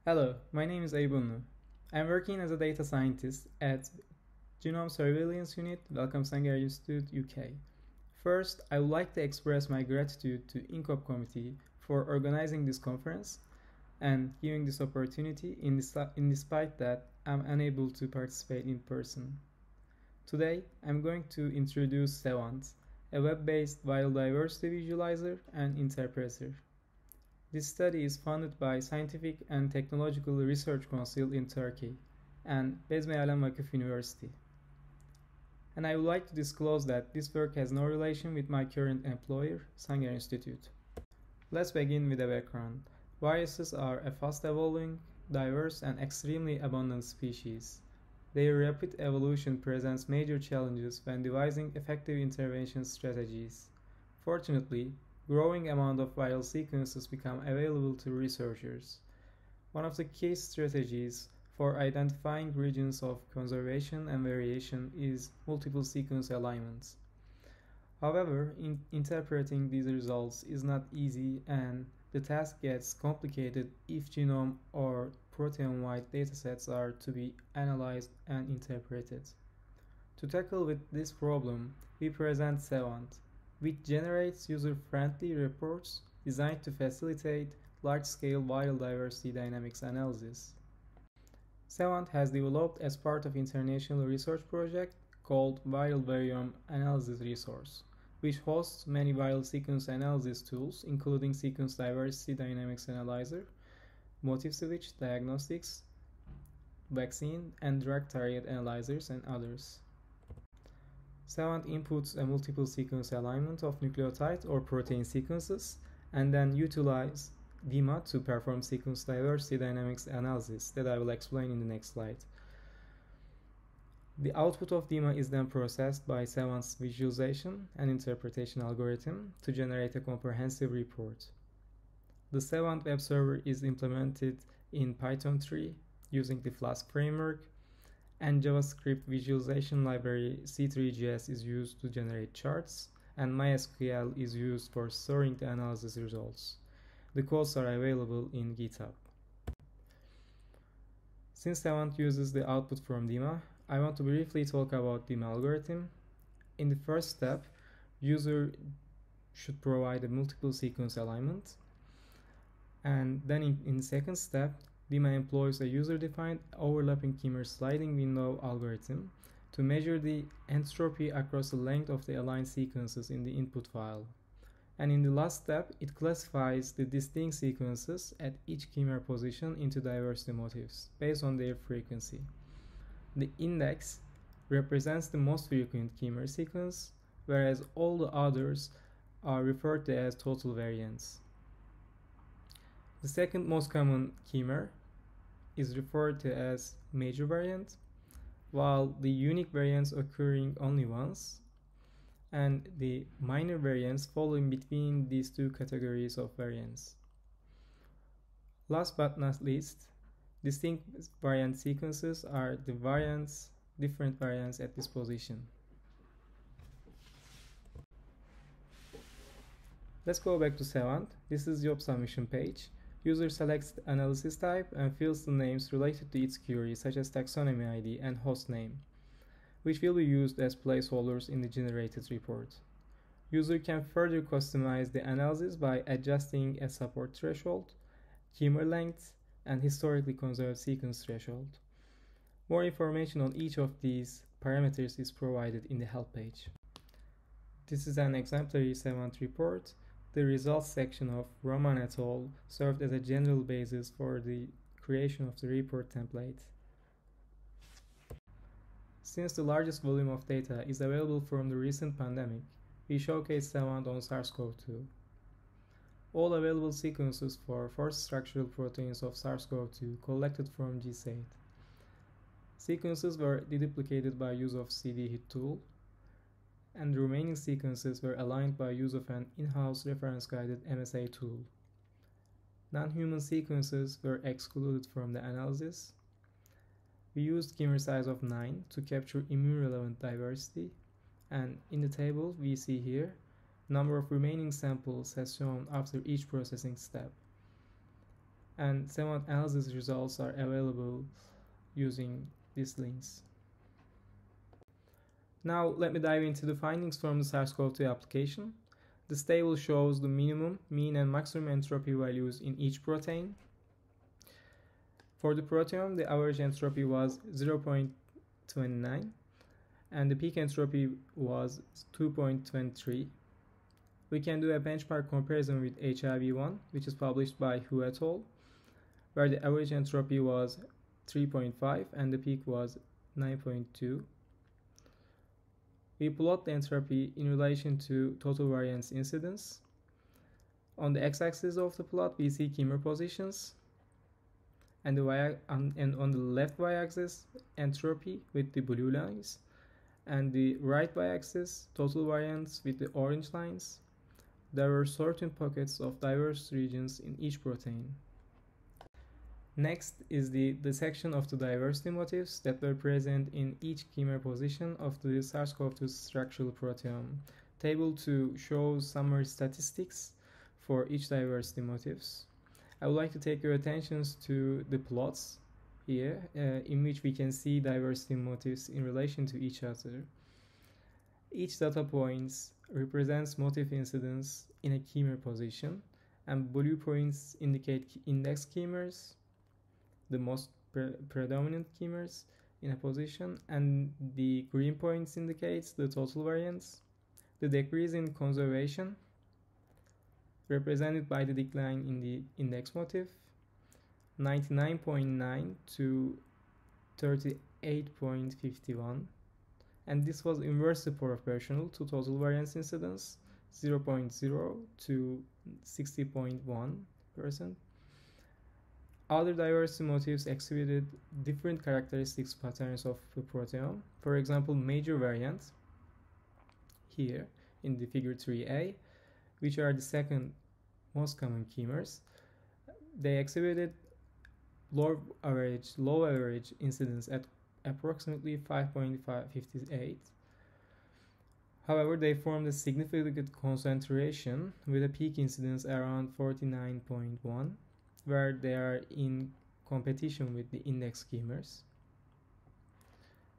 Hello, my name is Eyyub Unlu. I'm working as a data scientist at Genome Surveillance Unit, Welcome Sanger Institute, UK. First, I would like to express my gratitude to InCoB Committee for organizing this conference and giving this opportunity in despite that I'm unable to participate in person. Today, I'm going to introduce SEVANT, a web-based biodiversity visualizer and interpreter. This study is funded by Scientific and Technological Research Council in Turkey and Bezmi Alem Vakıf University. And I would like to disclose that this work has no relation with my current employer, Sanger Institute. Let's begin with a background. Viruses are a fast-evolving, diverse, and extremely abundant species. Their rapid evolution presents major challenges when devising effective intervention strategies. Fortunately, growing amount of viral sequences become available to researchers. One of the key strategies for identifying regions of conservation and variation is multiple sequence alignments. However, interpreting these results is not easy, and the task gets complicated if genome or proteome-wide datasets are to be analyzed and interpreted. To tackle with this problem, we present SEVANT, which generates user-friendly reports designed to facilitate large-scale viral diversity dynamics analysis. SEVANT has developed as part of international research project called Viral Variome Analysis Resource, which hosts many viral sequence analysis tools, including Sequence Diversity Dynamics Analyzer, Motif Switch Diagnostics, Vaccine and Drug Target Analyzers, and others. SEVANT inputs a multiple sequence alignment of nucleotide or protein sequences and then utilize DIMA to perform sequence diversity dynamics analysis that I will explain in the next slide. The output of DIMA is then processed by SEVANT's visualization and interpretation algorithm to generate a comprehensive report. The SEVANT web server is implemented in Python 3 using the Flask framework, and JavaScript visualization library C3.js is used to generate charts, and MySQL is used for storing the analysis results. The codes are available in GitHub. Since SEVANT uses the output from DIMA, I want to briefly talk about DIMA algorithm. In the first step, user should provide a multiple sequence alignment, and then in the second step, DIMA employs a user-defined overlapping chimer sliding window algorithm to measure the entropy across the length of the aligned sequences in the input file. And in the last step, it classifies the distinct sequences at each chimer position into diversity motifs based on their frequency. The index represents the most frequent chimer sequence, whereas all the others are referred to as total variants. The second most common chimer is referred to as major variant, while the unique variants occurring only once, and the minor variants fall in between these two categories of variants. Last but not least, distinct variant sequences are the different variants at this position. Let's go back to SEVANT. This is job submission page. User selects the analysis type and fills the names related to its query, such as taxonomy ID and host name, which will be used as placeholders in the generated report. User can further customize the analysis by adjusting a support threshold, chimer length, and historically conserved sequence threshold. More information on each of these parameters is provided in the help page. This is an exemplary SEVANT report. The results section of Roman et al. Served as a general basis for the creation of the report template. Since the largest volume of data is available from the recent pandemic, we showcase SEVANT on SARS-CoV-2. All available sequences for forced structural proteins of SARS-CoV-2 collected from GSAID. Sequences were deduplicated by use of CD-HIT tool, and the remaining sequences were aligned by use of an in-house reference-guided MSA tool. Non-human sequences were excluded from the analysis. We used chimer size of 9 to capture immune-relevant diversity, and in the table we see here, number of remaining samples as shown after each processing step. and SEVANT analysis results are available using these links. Now let me dive into the findings from the SARS-CoV-2 application. This table shows the minimum, mean, and maximum entropy values in each protein. For the proteome, the average entropy was 0.29 and the peak entropy was 2.23. We can do a benchmark comparison with HIV-1, which is published by Hu et al., where the average entropy was 3.5 and the peak was 9.2. We plot the entropy in relation to total variance incidence. On the x-axis of the plot, we see chimer positions, and on the left y-axis, entropy with the blue lines, and the right y-axis, total variance with the orange lines. There were certain pockets of diverse regions in each protein. Next is the dissection of the diversity motifs that were present in each chimer position of the SARS-CoV-2 structural proteome. Table 2 shows summary statistics for each diversity motifs. I would like to take your attentions to the plots here, in which we can see diversity motifs in relation to each other. Each data point represents motif incidence in a chimer position, and blue points indicate index chimers, the most predominant chimers in a position, and the green points indicates the total variance. The decrease in conservation, represented by the decline in the index motif, 99.9 to 38.51, and this was inversely proportional to total variance incidence, 0.0 to 60.1%. Other diversity motifs exhibited different characteristics patterns of the proteome. For example, major variants here in the figure 3a, which are the second most common chimers, they exhibited low average incidence at approximately 5.58. However, they formed a significant concentration with a peak incidence around 49.1, where they are in competition with the index chimers.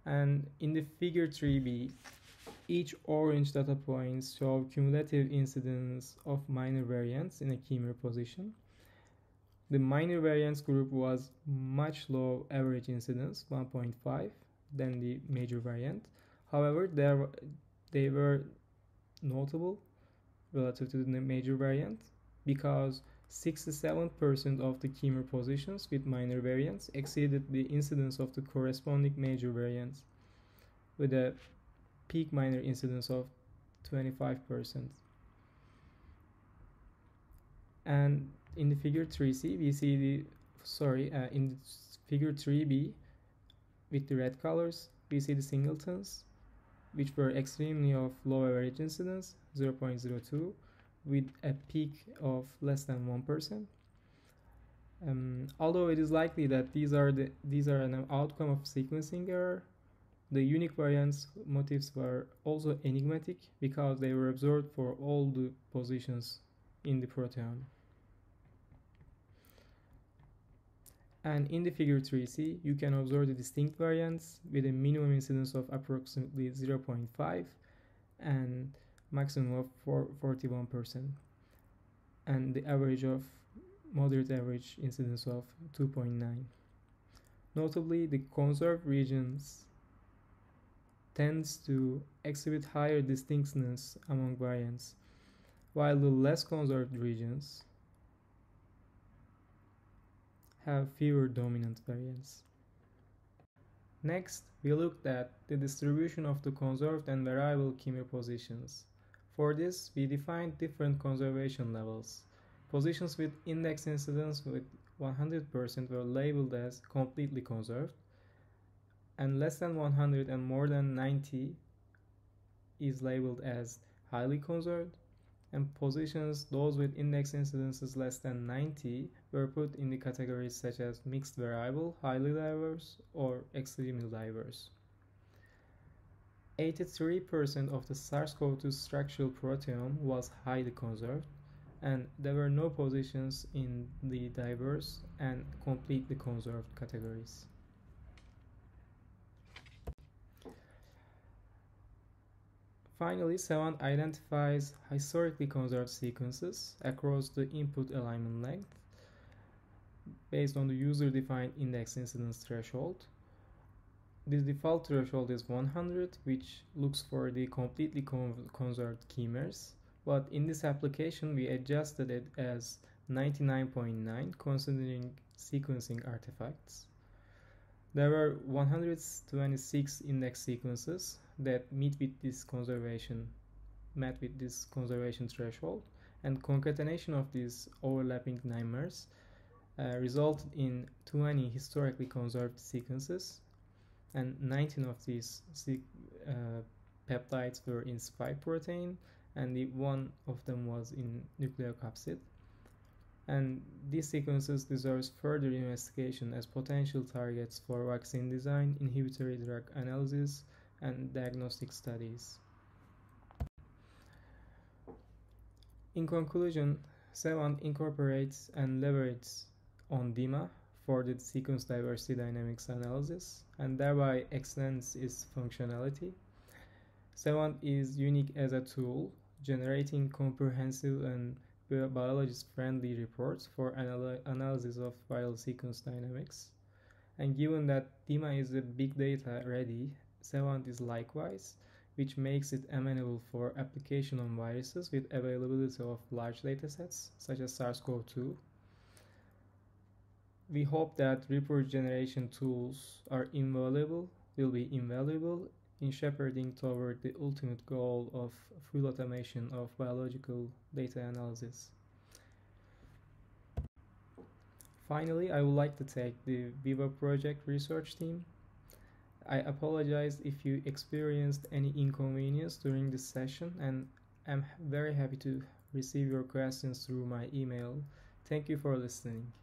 And in the figure 3b, each orange data points show cumulative incidence of minor variants in a chimer position. The minor variance group was much low average incidence, 1.5, than the major variant. However, they were notable relative to the major variant because 67% of the chimer positions with minor variants exceeded the incidence of the corresponding major variants, with a peak minor incidence of 25%. And in the figure 3c, we see in the figure 3b, with the red colors, we see the singletons, which were extremely of low average incidence, 0.02, with a peak of less than 1%. Although it is likely that these are an outcome of sequencing error, the unique variance motifs were also enigmatic because they were observed for all the positions in the proteome. And in the figure 3c, you can observe the distinct variants with a minimum incidence of approximately 0.5 and maximum of 41%, and the average of moderate average incidence of 2.9. Notably, the conserved regions tends to exhibit higher distinctness among variants, while the less conserved regions have fewer dominant variants. Next, we looked at the distribution of the conserved and variable chimer positions. For this, we defined different conservation levels. Positions with index incidence with 100% were labeled as completely conserved, and less than 100 and more than 90 is labeled as highly conserved, and positions, those with index incidences less than 90, were put in the categories such as mixed variable, highly diverse, or extremely diverse. 83% of the SARS-CoV-2 structural proteome was highly conserved, and there were no positions in the diverse and completely conserved categories. Finally, SEVANT identifies historically conserved sequences across the input alignment length based on the user-defined index incidence threshold. The default threshold is 100, which looks for the completely conserved keymares, but in this application we adjusted it as 99.9 considering sequencing artifacts. There were 126 index sequences that met with this conservation threshold, and concatenation of these overlapping dimers resulted in 20 historically conserved sequences, and 19 of these peptides were in spike protein, and one of them was in nucleocapsid. And these sequences deserve further investigation as potential targets for vaccine design, inhibitory drug analysis, and diagnostic studies. In conclusion, SEVANT incorporates and leverages on DIMA for the sequence diversity dynamics analysis and thereby extends its functionality. SEVANT is unique as a tool, generating comprehensive and biologist-friendly reports for analysis of viral sequence dynamics. And given that DIMA is a big data ready, SEVANT is likewise, which makes it amenable for application on viruses with availability of large datasets such as SARS-CoV-2. We hope that report generation tools will be invaluable in shepherding toward the ultimate goal of full automation of biological data analysis. Finally, I would like to thank the Viva project research team. I apologize if you experienced any inconvenience during this session, and I'm very happy to receive your questions through my email. Thank you for listening.